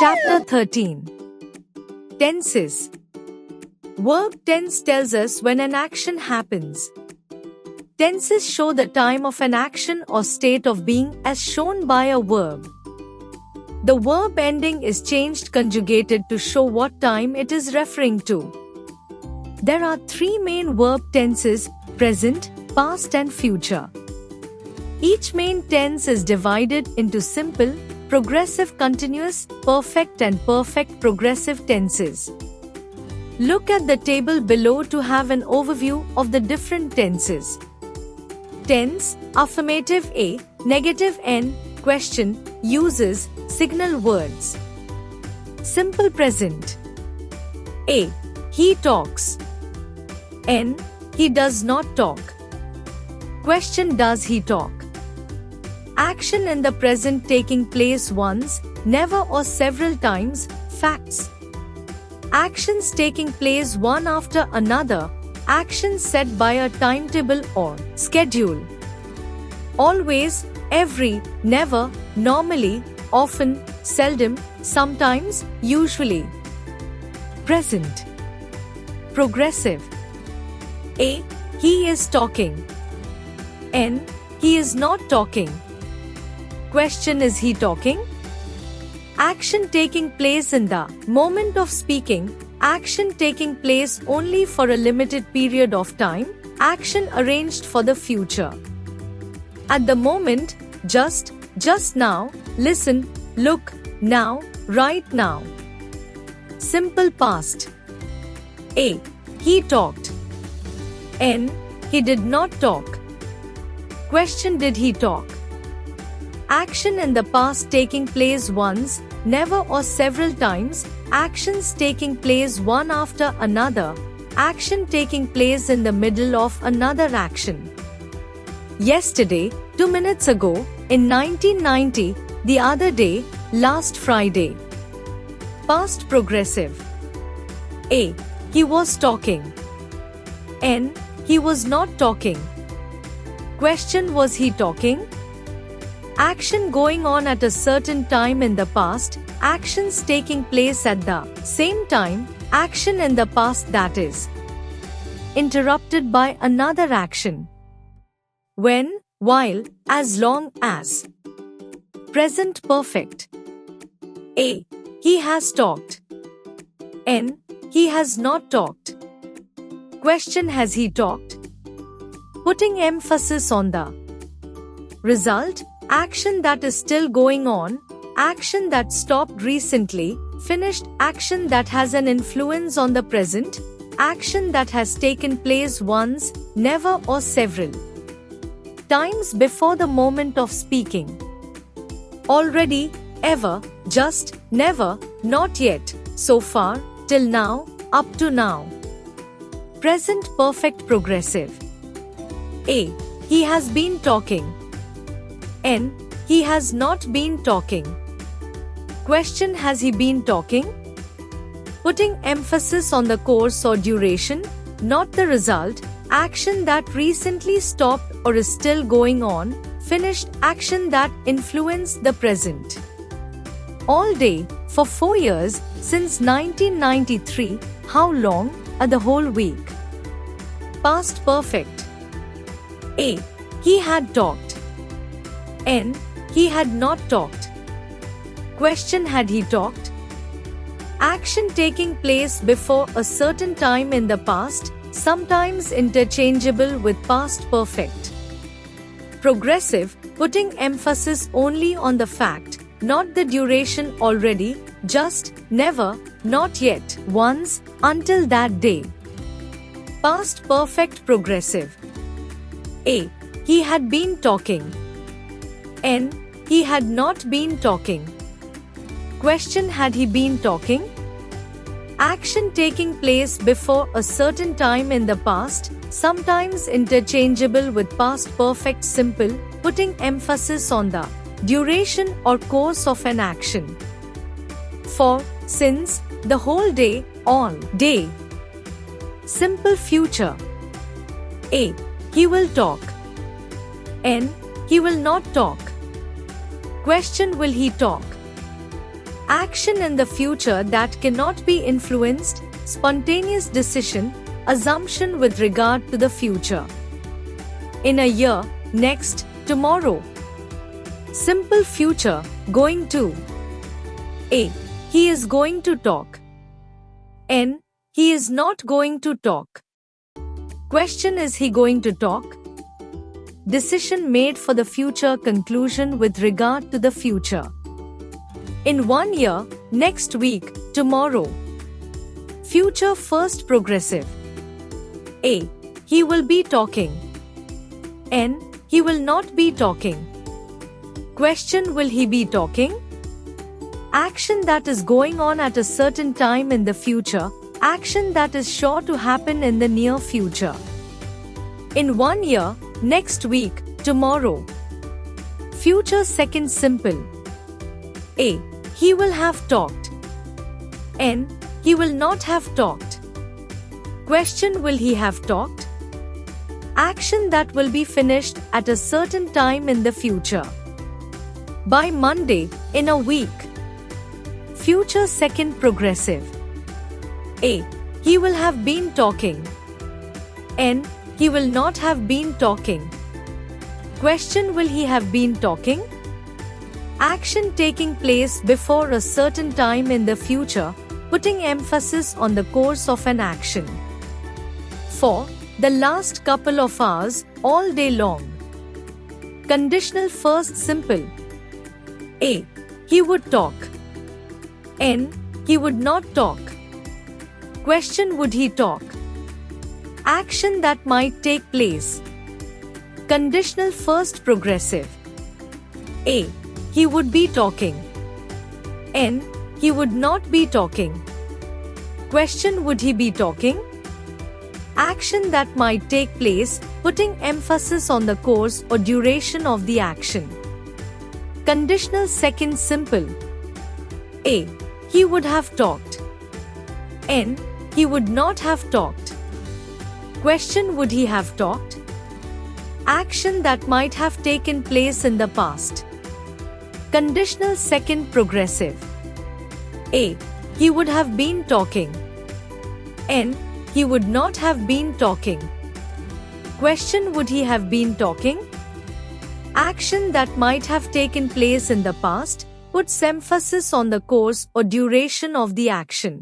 Chapter 13. Tenses. Verb tense tells us when an action happens. Tenses show the time of an action or state of being as shown by a verb. The verb ending is changed conjugated to show what time it is referring to. There are three main verb tenses: present, past and future. Each main tense is divided into simple, progressive continuous, perfect and perfect progressive tenses. Look at the table below to have an overview of the different tenses. Tense, affirmative A, negative N, question, uses, signal words. Simple present. A. He talks. N. He does not talk. Question: does he talk? Action in the present taking place once, never or several times, facts. Actions taking place one after another, actions set by a timetable or schedule. Always, every, never, normally, often, seldom, sometimes, usually. Present. Progressive. A. He is talking. N. He is not talking. Question: is he talking? Action taking place in the moment of speaking, action taking place only for a limited period of time, action arranged for the future. At the moment, just now, listen, look, now, right now. Simple past. A. He talked. N. He did not talk. Question: did he talk? Action in the past taking place once, never or several times, actions taking place one after another, action taking place in the middle of another action. Yesterday, 2 minutes ago, in 1990, the other day, last Friday. Past progressive. A. He was talking. N. He was not talking. Question: was he talking? Action going on at a certain time in the past, actions taking place at the same time, action in the past that is interrupted by another action. When, while, as long as. Present perfect. A. He has talked. N. He has not talked. Question: has he talked? Putting emphasis on the result, action that is still going on, action that stopped recently, finished, action that has an influence on the present, action that has taken place once, never or several times before the moment of speaking. Already, ever, just, never, not yet, so far, till now, up to now. Present perfect progressive. A. He has been talking. N. He has not been talking. Question: has he been talking? Putting emphasis on the course or duration, not the result, action that recently stopped or is still going on, finished, action that influenced the present. All day, for 4 years, since 1993, how long? The whole week. Past perfect. A. He had talked. N. He had not talked. Question: had he talked? Action taking place before a certain time in the past, sometimes interchangeable with past perfect. Progressive, putting emphasis only on the fact, not the duration: already, just, never, not yet, once, until that day. Past perfect progressive. A. He had been talking. N. He had not been talking. Question: had he been talking? Action taking place before a certain time in the past, sometimes interchangeable with past perfect simple, putting emphasis on the duration or course of an action. For, since, the whole day, all day. Simple future. A. He will talk. N. He will not talk. Question: will he talk? Action in the future that cannot be influenced, spontaneous decision, assumption with regard to the future. In a year, next, tomorrow. Simple future, going to. A. He is going to talk. N. He is not going to talk. Question: is he going to talk? Decision made for the future, conclusion with regard to the future. In 1 year, next week, tomorrow. Future first progressive. A. He will be talking. N. He will not be talking. Question: will he be talking? Action that is going on at a certain time in the future, action that is sure to happen in the near future. In 1 year, next week, tomorrow. Future second simple. A. He will have talked. N. He will not have talked. Question: will he have talked? Action that will be finished at a certain time in the future. By Monday, in a week. Future second progressive. A. He will have been talking. N. He will not have been talking. Question: will he have been talking? Action taking place before a certain time in the future, putting emphasis on the course of an action. For the last couple of hours, all day long. Conditional first simple. A. He would talk. N. He would not talk. Question: would he talk? Action that might take place. Conditional first progressive. A. He would be talking. N. He would not be talking. Question: would he be talking? Action that might take place, putting emphasis on the course or duration of the action. Conditional second simple. A. He would have talked. N. He would not have talked. Question: would he have talked? Action that might have taken place in the past. Conditional second progressive. A. He would have been talking. N. He would not have been talking. Question: would he have been talking? Action that might have taken place in the past, puts emphasis on the course or duration of the action.